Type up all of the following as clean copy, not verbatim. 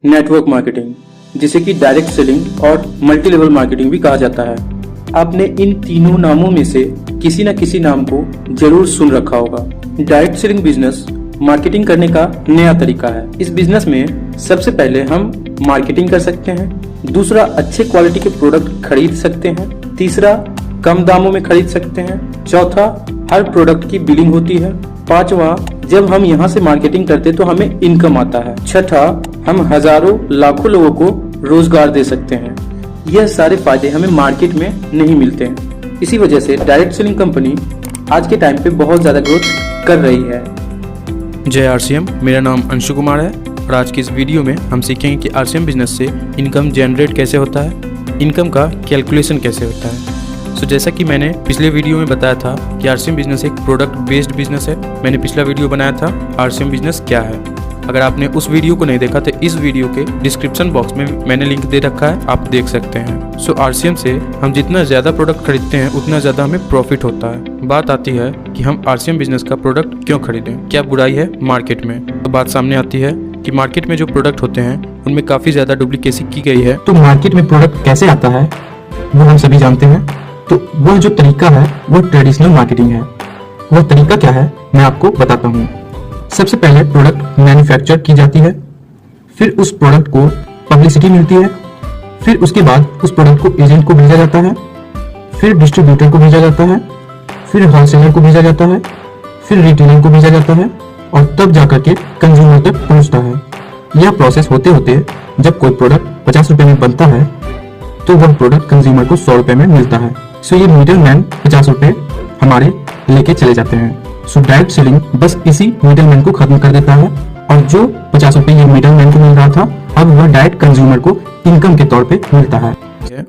Network marketing, जिसे कि direct selling और मल्टी लेवल मार्केटिंग भी कहा जाता है। आपने इन तीनों नामों में से किसी न किसी नाम को जरूर सुन रखा होगा। डायरेक्ट सेलिंग बिजनेस मार्केटिंग करने का नया तरीका है। इस बिजनेस में सबसे पहले हम मार्केटिंग कर सकते हैं, दूसरा अच्छे क्वालिटी के प्रोडक्ट खरीद सकते हैं, तीसरा कम दामों में खरीद सकते हैं, चौथा हर प्रोडक्ट की बिलिंग होती है, पांचवा जब हम यहाँ से मार्केटिंग करते तो हमें इनकम आता है, छठा हम हजारों लाखों लोगों को रोजगार दे सकते हैं। यह सारे फायदे हमें मार्केट में नहीं मिलते हैं। इसी वजह से डायरेक्ट सेलिंग कंपनी आज के टाइम पे बहुत ज्यादा ग्रोथ कर रही है। जय आरसीएम, मेरा नाम अंशु कुमार है और आज की इस वीडियो में हम सीखेंगे कि आरसीएम बिजनेस से इनकम जनरेट कैसे होता है, इनकम का कैलकुलेशन कैसे होता है। जैसा कि मैंने पिछले वीडियो में बताया था कि आरसीएम बिजनेस एक प्रोडक्ट बेस्ड बिजनेस है। मैंने पिछला वीडियो बनाया था आरसीएम बिजनेस क्या है। अगर आपने उस वीडियो को नहीं देखा तो इस वीडियो के डिस्क्रिप्शन बॉक्स में मैंने लिंक दे रखा है, आप देख सकते हैं। आरसीएम से हम जितना ज़्यादा प्रोडक्ट खरीदते हैं उतना ज़्यादा हमें प्रॉफिट होता है। बात आती है कि हम आरसीएम बिजनेस का प्रोडक्ट क्यों खरीदें, क्या बुराई है मार्केट में। तो बात सामने आती है कि मार्केट में जो प्रोडक्ट होते हैं उनमें काफ़ी ज़्यादा डुप्लीकेसी की गई है। तो मार्केट में प्रोडक्ट कैसे आता है वो हम सभी जानते हैं। तो वह जो तरीका है वो ट्रेडिशनल मार्केटिंग है। वह तरीका क्या है मैं आपको बताता हूँ। सबसे पहले प्रोडक्ट मैन्युफैक्चर की जाती है, फिर उस प्रोडक्ट को पब्लिसिटी मिलती है, फिर उसके बाद उस प्रोडक्ट को एजेंट को भेजा जाता है, फिर डिस्ट्रीब्यूटर को भेजा जाता है, फिर होलसेलर को भेजा जाता है, फिर रिटेलर को भेजा जाता है और तब जाकर के कंज्यूमर तक पहुंचता है। यह प्रोसेस होते होते जब कोई प्रोडक्ट 50 रुपए में बनता है तो वह प्रोडक्ट कंज्यूमर को 100 रुपए में मिलता है। ये मिडिल मैन 50 रुपए हमारे लेके चले जाते हैं। डायरेक्ट सेलिंग बस इसी मिडिल मैन को खत्म कर देता है और जो 50 रुपए ये मिडिल मैन को मिल रहा था अब वह डायरेक्ट कंज्यूमर को इनकम के तौर पे मिलता है।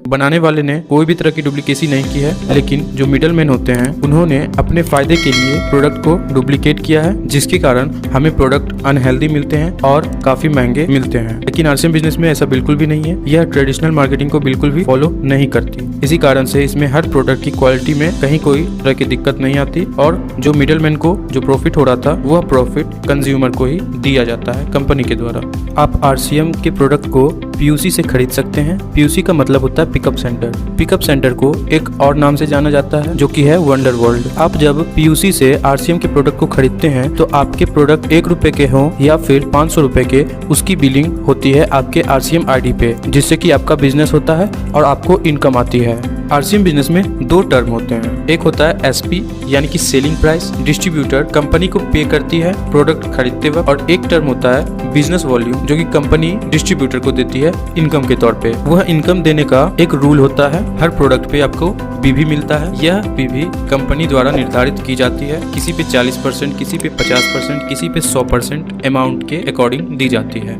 बनाने वाले ने कोई भी तरह की डुप्लीकेसी नहीं की है, लेकिन जो मिडल मैन होते हैं उन्होंने अपने फायदे के लिए प्रोडक्ट को डुप्लीकेट किया है, जिसके कारण हमें प्रोडक्ट अनहेल्दी मिलते हैं और काफी महंगे मिलते हैं। लेकिन आरसीएम बिजनेस में ऐसा बिल्कुल भी नहीं है। यह ट्रेडिशनल मार्केटिंग को बिल्कुल भी फॉलो नहीं करती। इसी कारण से इसमें हर प्रोडक्ट की क्वालिटी में कहीं कोई तरह की दिक्कत नहीं आती और जो मिडल मैन को जो प्रॉफिट हो रहा था वह प्रॉफिट कंज्यूमर को ही दिया जाता है कंपनी के द्वारा। आप आरसीएम के प्रोडक्ट को पीयूसी से खरीद सकते हैं। पीयूसी का मतलब होता है पिकअप सेंटर। पिकअप सेंटर को एक और नाम से जाना जाता है जो कि है वंडर वर्ल्ड। आप जब पीयूसी से आरसीएम के प्रोडक्ट को खरीदते हैं तो आपके प्रोडक्ट 1 रुपए के हों या फिर 500 रुपए के, उसकी बिलिंग होती है आपके आरसीएम आईडी पे, जिससे कि आपका बिजनेस होता है और आपको इनकम आती है। आरसीएम बिजनेस में 2 टर्म होते हैं। एक होता है एसपी यानी कि सेलिंग प्राइस, डिस्ट्रीब्यूटर कंपनी को पे करती है प्रोडक्ट खरीदते वक्त, और एक टर्म होता है बिजनेस वॉल्यूम जो कि कंपनी डिस्ट्रीब्यूटर को देती है इनकम के तौर पे। वह इनकम देने का एक रूल होता है, हर प्रोडक्ट पे आपको पीवी मिलता है। यह पीवी कंपनी द्वारा निर्धारित की जाती है, किसी पे 40%, किसी पे 50%, किसी पे 100% अमाउंट के अकॉर्डिंग दी जाती है।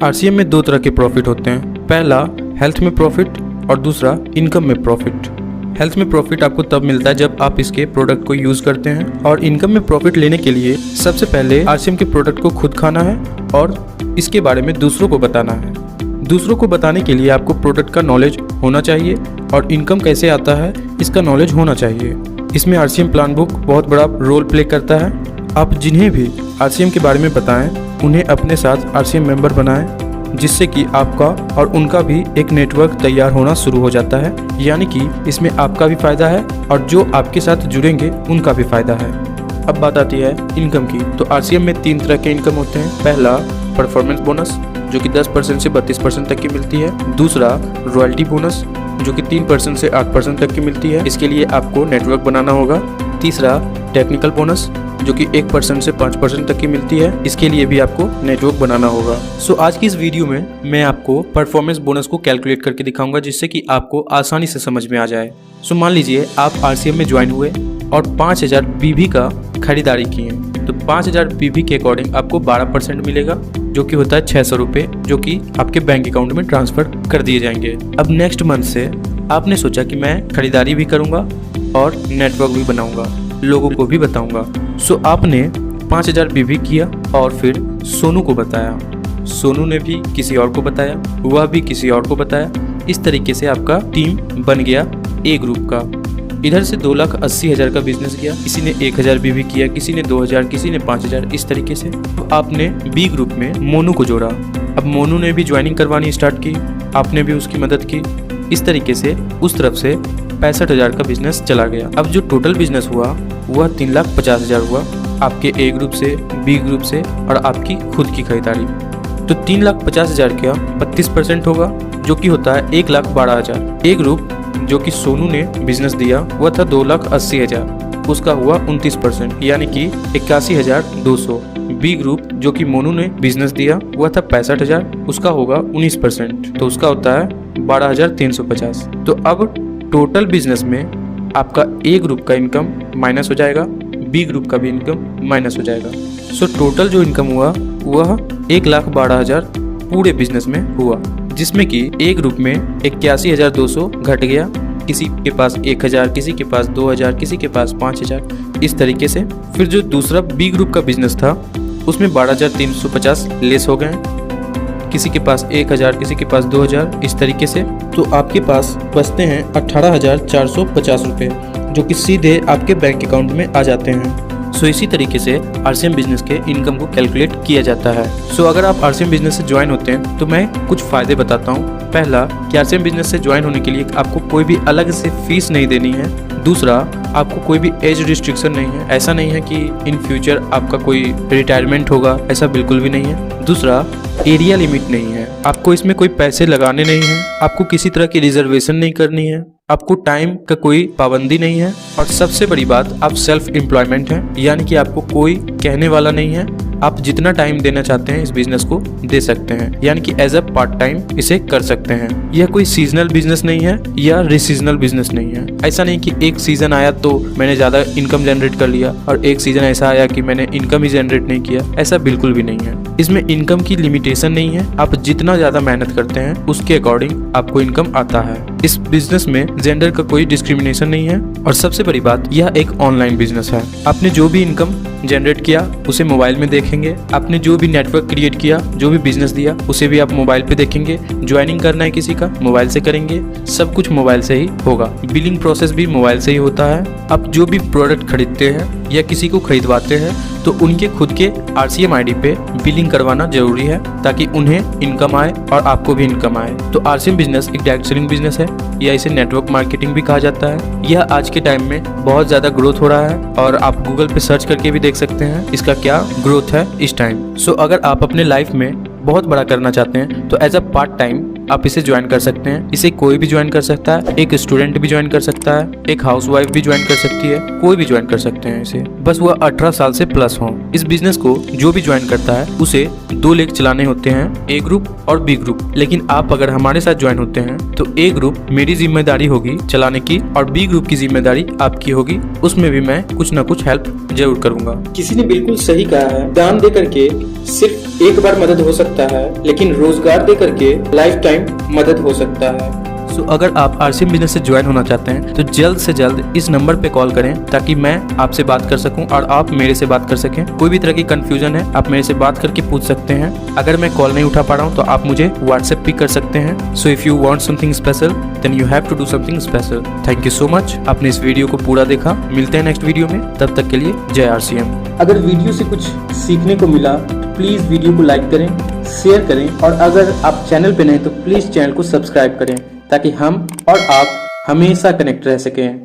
आरसीएम में 2 तरह के प्रॉफिट होते हैं। पहला हेल्थ में प्रॉफिट और दूसरा इनकम में प्रॉफिट। हेल्थ में प्रॉफिट आपको तब मिलता है जब आप इसके प्रोडक्ट को यूज करते हैं, और इनकम में प्रॉफिट लेने के लिए सबसे पहले आरसीएम के प्रोडक्ट को खुद खाना है और इसके बारे में दूसरों को बताना है। दूसरों को बताने के लिए आपको प्रोडक्ट का नॉलेज होना चाहिए और इनकम कैसे आता है इसका नॉलेज होना चाहिए। इसमें आरसीएम प्लान बुक बहुत बड़ा रोल प्ले करता है। आप जिन्हें भी आरसीएम के बारे में बताएं उन्हें अपने साथ आरसीएम मेंबर बनाएं, जिससे कि आपका और उनका भी एक नेटवर्क तैयार होना शुरू हो जाता है। यानी कि इसमें आपका भी फायदा है और जो आपके साथ जुड़ेंगे उनका भी फायदा है। अब बात आती है इनकम की। तो आरसीएम में 3 तरह के इनकम होते हैं। पहला परफॉर्मेंस बोनस जो कि 10% से 32% तक की मिलती है। दूसरा रॉयल्टी बोनस जो कि 3% से 8% तक की मिलती है, इसके लिए आपको नेटवर्क बनाना होगा। तीसरा टेक्निकल बोनस जो कि 1% से 5% तक की मिलती है, इसके लिए भी आपको नेटवर्क बनाना होगा। आज की इस वीडियो में मैं आपको परफॉर्मेंस बोनस को कैलकुलेट करके दिखाऊंगा, जिससे कि आपको आसानी से समझ में आ जाए। मान लीजिए आप आरसीएम में ज्वाइन हुए और 5000 बीबी का खरीदारी किए, तो 5000 बीबी के अकॉर्डिंग आपको 12% मिलेगा जो कि होता है 600 रुपये, जो कि आपके बैंक अकाउंट में ट्रांसफर कर दिए जाएंगे। अब नेक्स्ट मंथ से आपने सोचा कि मैं खरीदारी भी करूंगा और नेटवर्क भी बनाऊंगा, लोगों को भी बताऊंगा। आपने 5000 बीबी किया और फिर सोनू को बताया, सोनू ने भी किसी और को बताया, वह भी किसी और को बताया। इस तरीके से आपका टीम बन गया ए ग्रुप का। इधर से 2,80,000 का बिजनेस किया, किसी ने 1,000 भी किया, किसी ने 2,000, किसी ने 5,000, इस तरीके से। तो आपने बी ग्रुप में मोनू को जोड़ा। अब मोनू ने भी ज्वाइनिंग करवानी स्टार्ट की, आपने भी उसकी मदद की। इस तरीके से उस तरफ से 65,000 का बिजनेस चला गया। अब जो टोटल बिजनेस हुआ वह 3,50,000 हुआ, आपके ए ग्रुप से, बी ग्रुप से और आपकी खुद की खरीदारी। तो 3,50,000 का 32% होगा, जो कि होता है 1,12,000। ए ग्रुप जो कि सोनू ने बिजनेस दिया वह था 2,80,000, उसका हुआ 29%, यानी कि 81,200। बी ग्रुप जो कि मोनू ने बिजनेस दिया वह था 65,000, उसका होगा 19%, तो उसका होता है 12,350। तो अब टोटल बिजनेस में आपका ए ग्रुप का इनकम माइनस हो जाएगा, बी ग्रुप का भी इनकम माइनस हो जाएगा। सो टोटल जो इनकम हुआ वह 1,12,000 पूरे बिजनेस में हुआ, जिसमें कि ए ग्रुप में 81,200 घट गया, किसी के पास 1,000, किसी के पास 2,000, किसी के पास 5,000, इस तरीके से। फिर जो दूसरा बी ग्रुप का बिजनेस था उसमें 12,350 लेस हो गए, किसी के पास 1,000, किसी के पास 2,000, इस तरीके से। तो आपके पास बचते हैं 18,450 रुपये, जो कि सीधे आपके बैंक अकाउंट में आ जाते हैं। सो इसी तरीके से RCM बिजनेस के इनकम को कैलकुलेट किया जाता है। सो अगर आप RCM बिजनेस से ज्वाइन होते हैं तो मैं कुछ फ़ायदे बताता हूँ। पहला कि RCM बिजनेस से ज्वाइन होने के लिए आपको कोई भी अलग से फीस नहीं देनी है। दूसरा, आपको कोई भी एज रिस्ट्रिक्शन नहीं है, ऐसा नहीं है कि इन फ्यूचर आपका कोई रिटायरमेंट होगा, ऐसा बिल्कुल भी नहीं है। दूसरा, एरिया लिमिट नहीं है, आपको इसमें कोई पैसे लगाने नहीं है, आपको किसी तरह की रिजर्वेशन नहीं करनी है, आपको टाइम का कोई पाबंदी नहीं है, और सबसे बड़ी बात, आप सेल्फ एम्प्लॉयमेंट हैं, यानी कि आपको कोई कहने वाला नहीं है। आप जितना टाइम देना चाहते हैं इस बिजनेस को दे सकते हैं, यानी कि एज अ पार्ट टाइम इसे कर सकते हैं। यह कोई सीजनल बिजनेस नहीं है या रिसीजनल बिजनेस नहीं है। ऐसा नहीं कि एक सीजन आया तो मैंने ज़्यादा इनकम जनरेट कर लिया और एक सीजन ऐसा आया कि मैंने इनकम ही जनरेट नहीं किया, ऐसा बिल्कुल भी नहीं है। इसमें इनकम की लिमिटेशन नहीं है, आप जितना ज़्यादा मेहनत करते हैं उसके अकॉर्डिंग आपको इनकम आता है। इस बिजनेस में जेंडर का कोई डिस्क्रिमिनेशन नहीं है, और सबसे बड़ी बात, यह एक ऑनलाइन बिजनेस है। आपने जो भी इनकम जनरेट किया उसे मोबाइल में देखेंगे, आपने जो भी नेटवर्क क्रिएट किया, जो भी बिजनेस दिया उसे भी आप मोबाइल पे देखेंगे। ज्वाइनिंग करना है किसी का, मोबाइल से करेंगे, सब कुछ मोबाइल से ही होगा। बिलिंग प्रोसेस भी मोबाइल से ही होता है। आप जो भी प्रोडक्ट खरीदते हैं या किसी को खरीदवाते हैं तो उनके खुद के RCM ID पे बिलिंग करवाना जरूरी है, ताकि उन्हें इनकम आए और आपको भी इनकम आए। तो RCM बिजनेस एक डायरेक्ट सेलिंग बिजनेस है, या इसे नेटवर्क मार्केटिंग भी कहा जाता है। यह आज के टाइम में बहुत ज़्यादा ग्रोथ हो रहा है, और आप गूगल पे सर्च करके भी देख सकते हैं इसका क्या ग्रोथ है इस टाइम। सो अगर आप अपने लाइफ में बहुत बड़ा करना चाहते हैं तो एज अ पार्ट टाइम आप इसे ज्वाइन कर सकते हैं। इसे कोई भी ज्वाइन कर सकता है, एक स्टूडेंट भी ज्वाइन कर सकता है, एक हाउसवाइफ भी ज्वाइन कर सकती है, कोई भी ज्वाइन कर सकते हैं इसे, बस वह 18 साल से प्लस हो। इस बिजनेस को जो भी ज्वाइन करता है उसे 2 लेग चलाने होते हैं, ए ग्रुप और बी ग्रुप। लेकिन आप अगर हमारे साथ ज्वाइन होते हैं तो ए ग्रुप मेरी जिम्मेदारी होगी चलाने की, और बी ग्रुप की जिम्मेदारी आपकी होगी। उसमें भी मैं कुछ न कुछ हेल्प जरूर करूंगा। किसी ने बिल्कुल सही कहा है, दान दे करके सिर्फ एक बार मदद हो सकता है, लेकिन रोजगार दे करके लाइफ टाइम मदद हो सकता है। सो अगर आप RCM बिजनेस से ज्वाइन होना चाहते हैं तो जल्द से जल्द इस नंबर पे कॉल करें, ताकि मैं आपसे बात कर सकूं और आप मेरे से बात कर सकें। कोई भी तरह की कंफ्यूजन है आप मेरे से बात करके पूछ सकते हैं। अगर मैं कॉल नहीं उठा पा रहा हूं तो आप मुझे WhatsApp भी कर सकते हैं। So if you want something special then you have to do something special. Thank you so much, आपने इस वीडियो को पूरा देखा। मिलते हैं नेक्स्ट वीडियो में, तब तक के लिए जय RCM। अगर वीडियो से कुछ सीखने को मिला तो प्लीज वीडियो को लाइक करें, शेयर करें, और अगर आप चैनल पे नए तो प्लीज चैनल को सब्सक्राइब करें, ताकि हम और आप हमेशा कनेक्ट रह सकें।